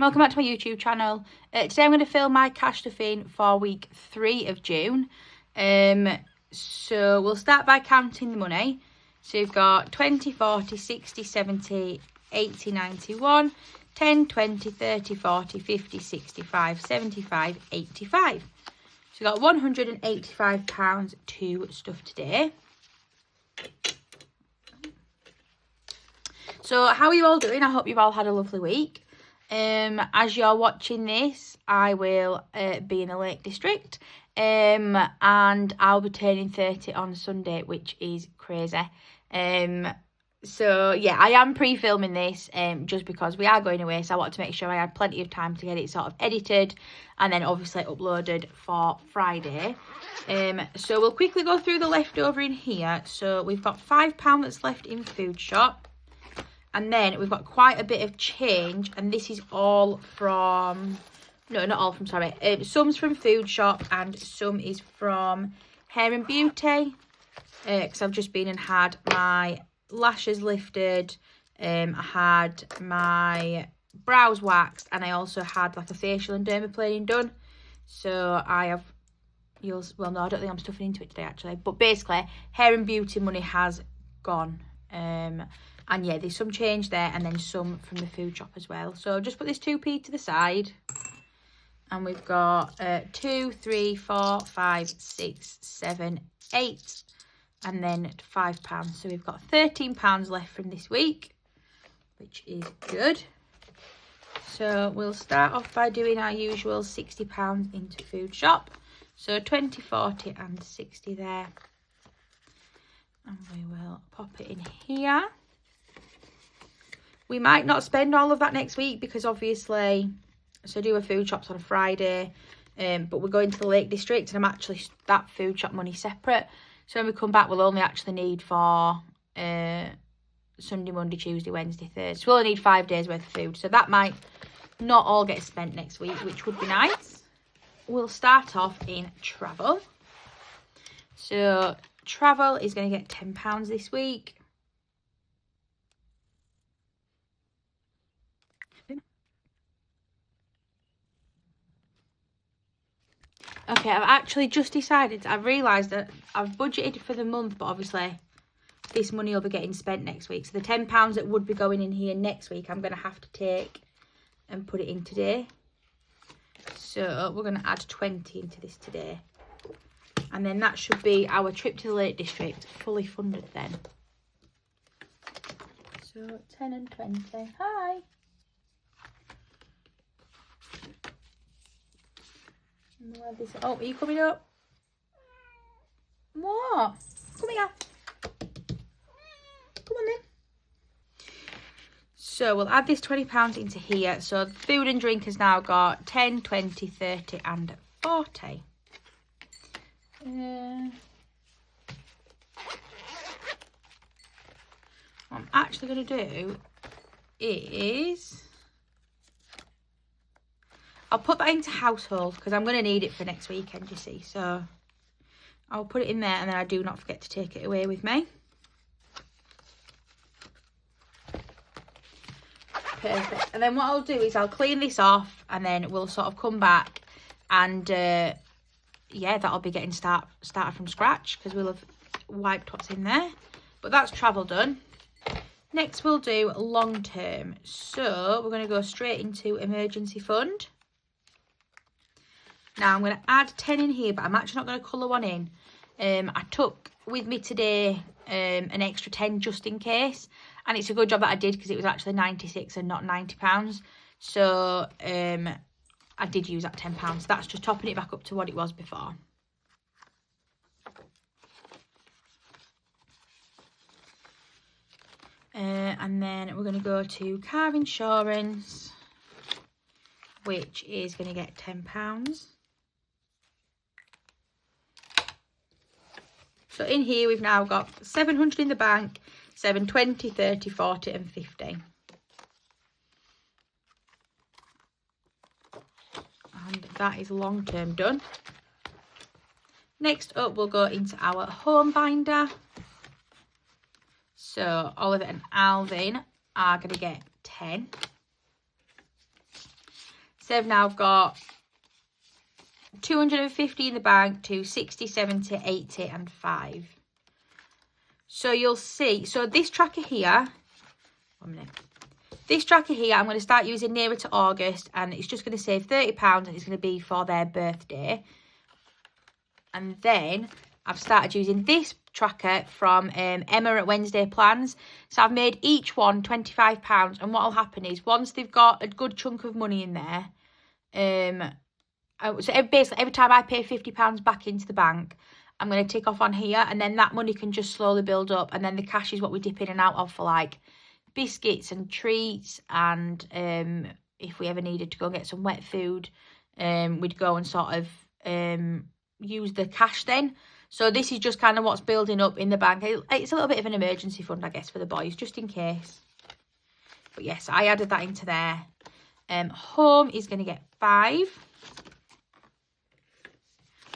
welcome back to my YouTube channel. Today I'm going to film my cash stuffing for week 3 of June. So we'll start by counting the money. So we've got 20, 40, 60, 70, 80, 91, 10, 20, 30, 40, 50, 65, 75, 85. So we've got £185 to stuff today. So how are you all doing? I hope you've all had a lovely week. As you're watching this, I will be in the Lake District, and I'll be turning 30 on Sunday, which is crazy. So yeah, I am pre-filming this just because we are going away, so I wanted to make sure I had plenty of time to get it sort of edited and then obviously uploaded for Friday. So we'll quickly go through the leftover in here. So we've got £5 that's left in Food Shop. And then we've got quite a bit of change, and this is all from, no, not all from, sorry. Some's from Food Shop and some is from Hair and Beauty. Because I've just been and had my lashes lifted, I had my brows waxed, and I also had like a facial and dermaplaning done. So I have, well no, I don't think I'm stuffing into it today actually. But basically, Hair and Beauty money has gone. And yeah, there's some change there and then some from the Food Shop as well. So just put this 2p to the side. And we've got 2, 3, 4, 5, 6, 7, 8. And then £5. So we've got £13 left from this week, which is good. So we'll start off by doing our usual £60 into Food Shop. So 20, 40 and 60 there. And we will pop it in here. We might not spend all of that next week because obviously, so do a Food Shops on a Friday, but we're going to the Lake District and I'm actually, that Food Shop money separate. So when we come back, we'll only actually need for Sunday, Monday, Tuesday, Wednesday, Thursday. So we'll only need 5 days worth of food. So that might not all get spent next week, which would be nice. We'll start off in travel. So travel is going to get £10 this week. Okay, I've actually just decided, I've realised that I've budgeted for the month, but obviously this money will be getting spent next week. So the £10 that would be going in here next week, I'm going to have to take and put it in today. So we're going to add 20 into this today. And then that should be our trip to the Lake District fully funded then. So 10 and 20. Hi. Oh, are you coming up? What? Come here. Come on then. So we'll add this £20 into here. So the food and drink has now got 10, 20, 30 and 40. What I'm actually going to do is, I'll put that into household because I'm going to need it for next weekend, you see. So I'll put it in there and then I do not forget to take it away with me. Perfect. And then what I'll do is I'll clean this off and then we'll sort of come back and yeah, that'll be getting started from scratch because we'll have wiped what's in there. But that's travel done. Next we'll do long term. So we're going to go straight into emergency fund. Now I'm going to add 10 in here, but I'm actually not going to colour one in. I took with me today an extra 10 just in case. And it's a good job that I did because it was actually 96 and not £90. So I did use that £10. So that's just topping it back up to what it was before. And then we're going to go to car insurance, which is going to get £10. So in here we've now got 700 in the bank, 7, 20, 30, 40 and 50. And that is long term done. Next up we'll go into our home binder. So Oliver and Alvin are going to get 10. So they've now got 250 in the bank to 60, 70, 80 and 5. So you'll see, so this tracker here, 1 minute. This tracker here, I'm going to start using nearer to August, and it's just going to save £30 and it's going to be for their birthday. And then I've started using this tracker from Emma at Wednesday Plans. So I've made each one £25, and what will happen is once they've got a good chunk of money in there, so basically every time I pay £50 back into the bank, I'm going to tick off on here, and then that money can just slowly build up, and then the cash is what we dip in and out of for like biscuits and treats, and if we ever needed to go get some wet food, we'd go and sort of use the cash then. So this is just kind of what's building up in the bank. It's a little bit of an emergency fund, I guess, for the boys, just in case. But yes, I added that into there. Home is going to get 5.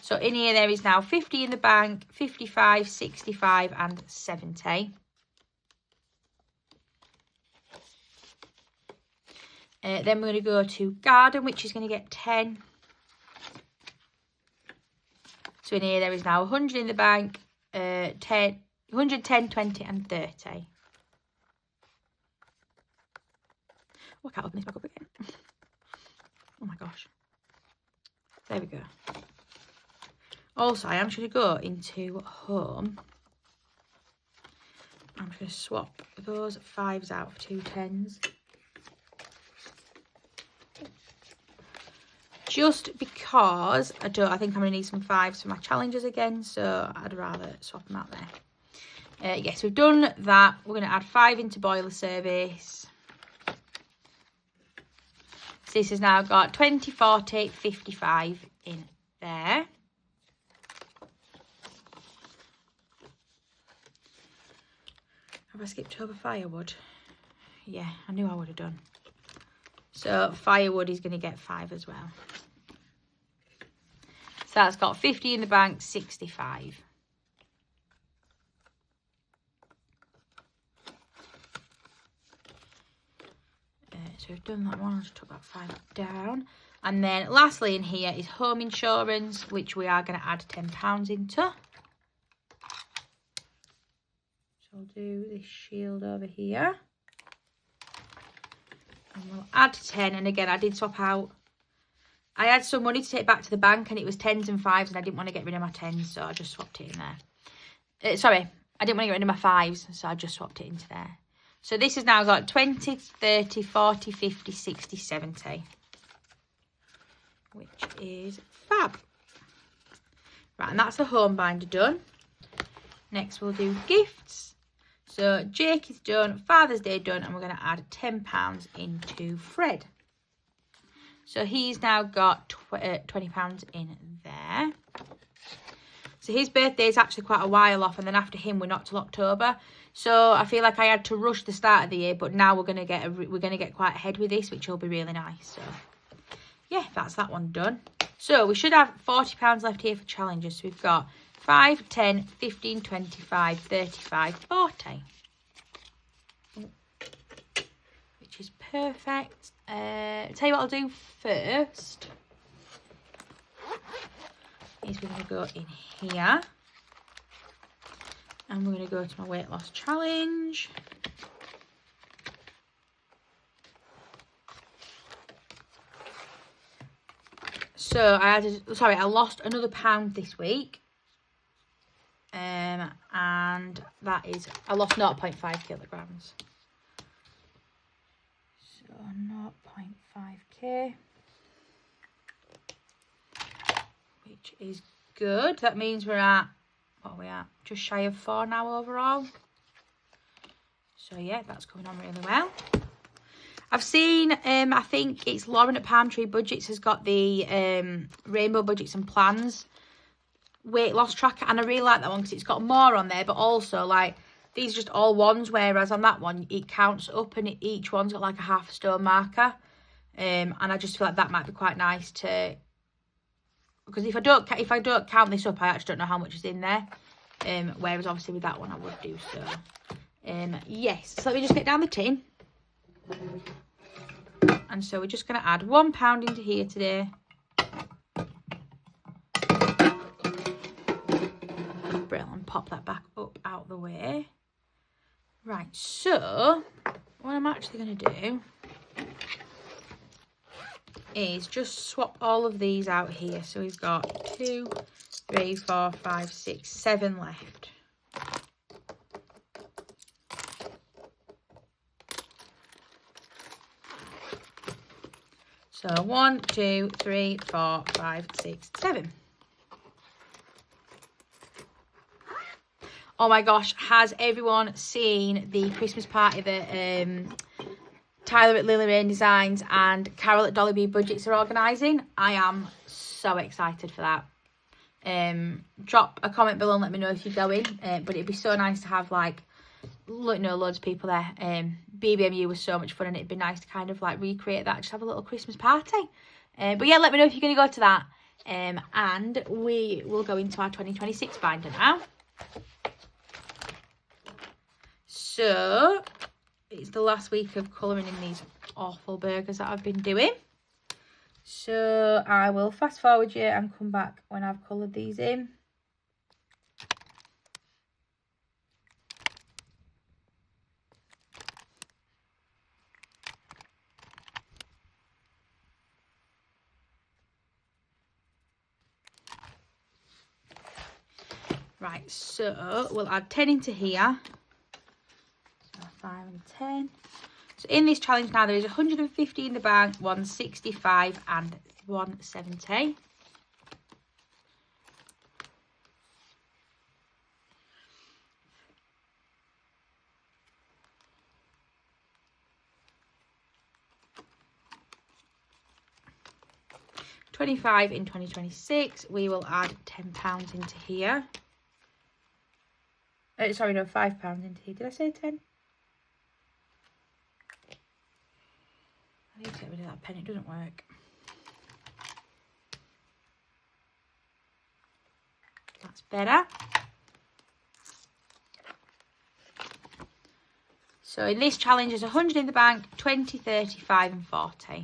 So in here there is now 50 in the bank, 55, 65 and 70. Then we're going to go to garden, which is going to get 10. So in here there is now 100 in the bank, 110, 20 and 30. Oh, I can't open this back up again. Oh my gosh. There we go. Also, I am just going to go into home. I'm just going to swap those 5s out for 2 10s. Just because I think I'm going to need some 5s for my challenges again, so I'd rather swap them out there. Yes, we've done that. We're going to add 5 into boiler service. So this has now got 20, 40, 55 in there. Have I skipped over firewood? Yeah, I knew I would have done. So firewood is going to get 5 as well. So that's got 50 in the bank, 65. So we've done that one. I'll just took that 5 down. And then lastly in here is home insurance, which we are going to add £10 into. So I'll do this shield over here. And we'll add 10. And again, I did swap out. I had some money to take back to the bank, and it was 10s and 5s, and I didn't want to get rid of my 10s, so I just swapped it in there. Sorry, I didn't want to get rid of my 5s, so I just swapped it into there. So this has now got 20, 30, 40, 50, 60, 70. Which is fab. Right, and that's the home binder done. Next we'll do gifts. So Jake is done, Father's Day done, and we're going to add £10 into Fred. So he's now got £20 in there. So his birthday is actually quite a while off, and then after him we're not till October. So I feel like I had to rush the start of the year, but now we're gonna get quite ahead with this, which will be really nice. So yeah, that's that one done. So we should have £40 left here for challenges. So we've got 5, 10, 15, 25, 35, 40. Which is perfect. Tell you what I'll do first. Is we're going to go in here. And we're going to go to my weight loss challenge. So I lost another £1 this week. And that is, I lost 0.5 kilograms. So 0.5k. Which is good. That means we're at, what are we at? Just shy of 4 now overall. So yeah, that's going on really well. I've seen, I think it's Lauren at Palm Tree Budgets has got the Rainbow Budgets and Plans weight loss tracker, and I really like that one because it's got more on there, but also like these are just all ones, whereas on that one it counts up and each one's got like a half stone marker, and I just feel like that might be quite nice to, because if I don't count this up, I actually don't know how much is in there, whereas obviously with that one I would do so. Yes, so let me just get down the tin. And so we're just going to add £1 into here today. Brilliant. Pop that back up out the way. Right, so what I'm actually going to do is just swap all of these out here. So we've got 2, 3, 4, 5, 6, 7 left. So 1, 2, 3, 4, 5, 6, 7. Oh my gosh, has everyone seen the Christmas party that Tyler at Lily Rain Designs and Carol at Dolly B Budgets are organising? I am so excited for that. Drop a comment below and let me know if you're going. But it'd be so nice to have like, loads of people there. BBMU was so much fun, and it'd be nice to kind of like recreate that, just have a little Christmas party. But yeah, let me know if you're going to go to that. And we will go into our 2026 binder now. So it's the last week of colouring in these awful burgers that I've been doing. So I will fast forward you and come back when I've coloured these in. Right, so we'll add 10 into here. 5 and 10. So in this challenge now there is 150 in the bank, 165 and 170. £25 in 2026. We will add £10 into here. Sorry, no, £5 into here. Did I say 10? I need to get rid of that pen, it doesn't work. That's better. So in this challenge there's 100 in the bank, 20, 35 and 40.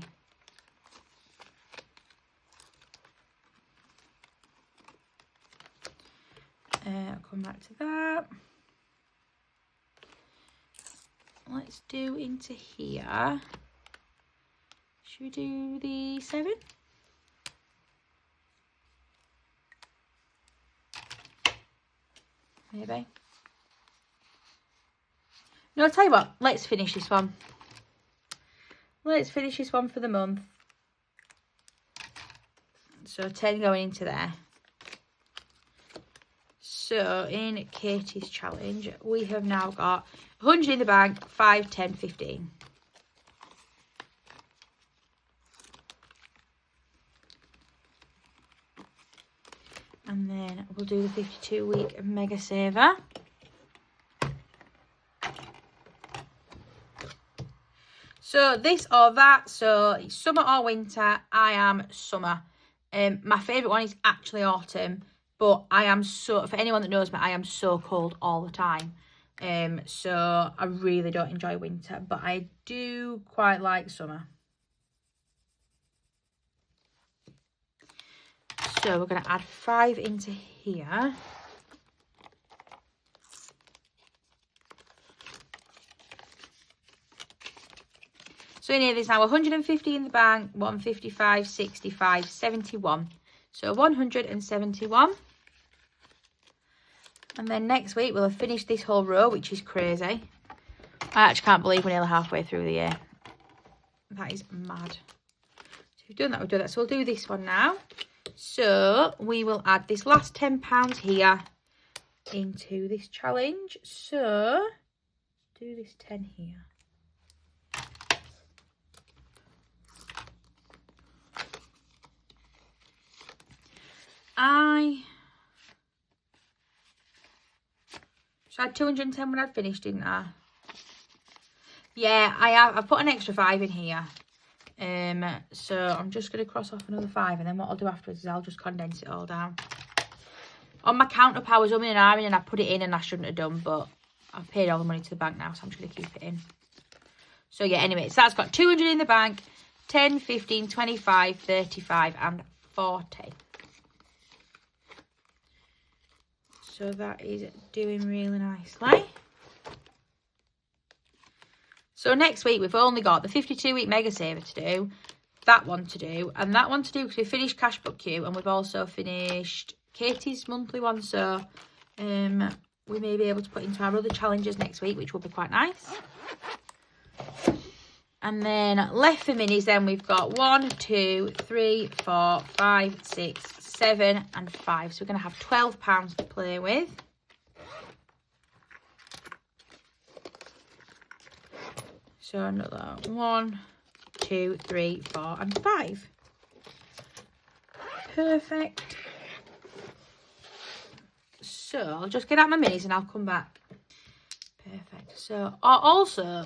I'll come back to that. Let's do into here. Should we do the 7? Maybe. No, I'll tell you what, let's finish this one. Let's finish this one for the month. So 10 going into there. So in Katie's challenge, we have now got 100 in the bank, 5, 10, 15. And then we'll do the 52-week Mega Saver. So this or that, so it's summer or winter. I am summer. My favourite one is actually autumn, but I am so, for anyone that knows me, I am so cold all the time. So I really don't enjoy winter, but I do quite like summer. So we're going to add 5 into here. So in here there's now 150 in the bank, 155, 65, 71. So 171. And then next week we'll have finished this whole row, which is crazy. I actually can't believe we're nearly halfway through the year. That is mad. So we've done that, we've done that. So we'll do this one now. So we will add this last £10 here into this challenge. So do this 10 here. So I had 210 when I'd finished, didn't I? Yeah, I have. I've put an extra 5 in here. So I'm just going to cross off another 5, and then what I'll do afterwards is I'll just condense it all down. On my count up, I was umming and ahhing and I put it in and I shouldn't have done, but I've paid all the money to the bank now, so I'm just going to keep it in. So yeah, anyway, so that's got 200 in the bank, 10, 15, 25, 35 and 40. So that is doing really nicely. So next week we've only got the 52-week Mega Saver to do, that one to do, and that one to do because we finished Cash Book Q and we've also finished Katie's monthly one. So we may be able to put into our other challenges next week, which will be quite nice. And then left for minis, then we've got 1, 2, 3, 4, 5, 6, 7 and 5. So we're going to have £12 to play with. So another 1, 2, 3, 4 and 5. Perfect. So I'll just get out my minis and I'll come back. Perfect. So also,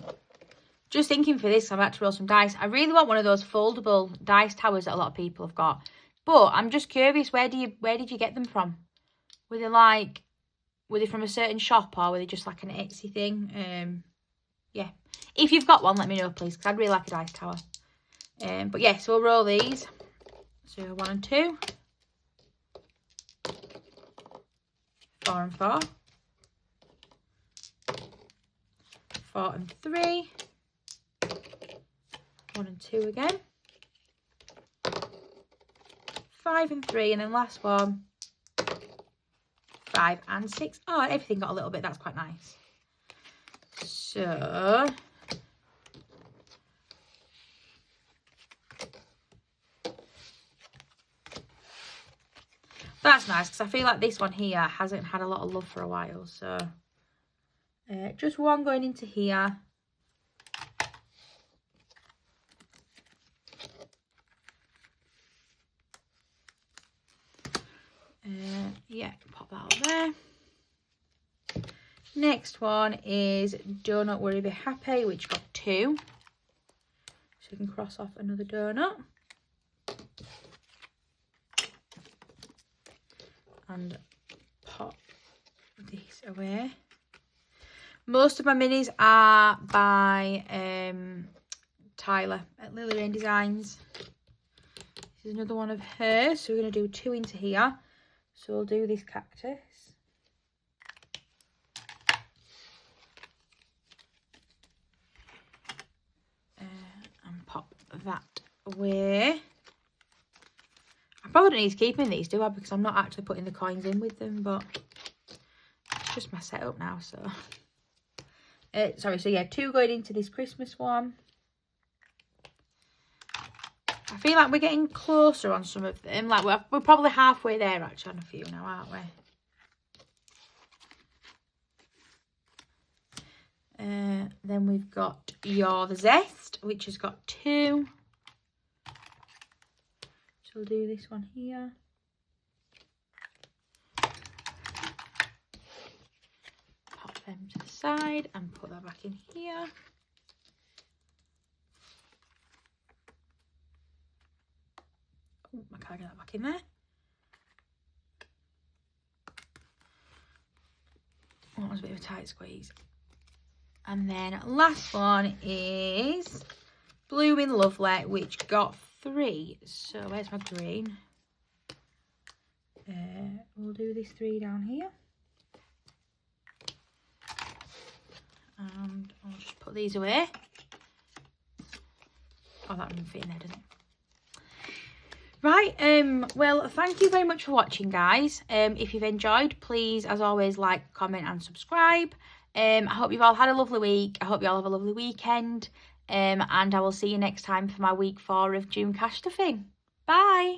just thinking for this, I'm about to roll some dice. I really want one of those foldable dice towers that a lot of people have got. But I'm just curious, where did you get them from? Were they from a certain shop, or were they just like an Etsy thing? Yeah. If you've got one, let me know, please, because I'd really like a dice tower. But yeah, so we'll roll these. So 1 and 2. 4 and 4. 4 and 3. 1 and 2 again. 5 and 3, and then last one. 5 and 6. Oh, everything got a little bit. That's quite nice. So that's nice, because I feel like this one here hasn't had a lot of love for a while. So just one going into here. Yeah, pop that up there. Next one is Donut Worry Be Happy, which got 2. So you can cross off another donut. And pop these away. Most of my minis are by Tyler at Lily Rain Designs. This is another one of hers. So we're going to do 2 into here. So we'll do this cactus. And pop that away. I probably don't need to keep in these, do I? Because I'm not actually putting the coins in with them, but it's just my setup now, so. Sorry, so yeah, 2 going into this Christmas one. I feel like we're getting closer on some of them. Like we're probably halfway there actually on a few now, aren't we? Then we've got You're the Zest, which has got 2. So we'll do this one here. Pop them to the side and put that back in here. Oh, I can't get that back in there. Oh, that was a bit of a tight squeeze. And then last one is Blooming Lovely, which got 3. So where's my green? We'll do this 3 down here. And I'll just put these away. Oh, that doesn't fit in there, does it? Right, well, thank you very much for watching, guys. If you've enjoyed, please, as always, like, comment and subscribe. I hope you've all had a lovely week. I hope you all have a lovely weekend. And I will see you next time for my week 4 of June Cash Stuffing. Bye!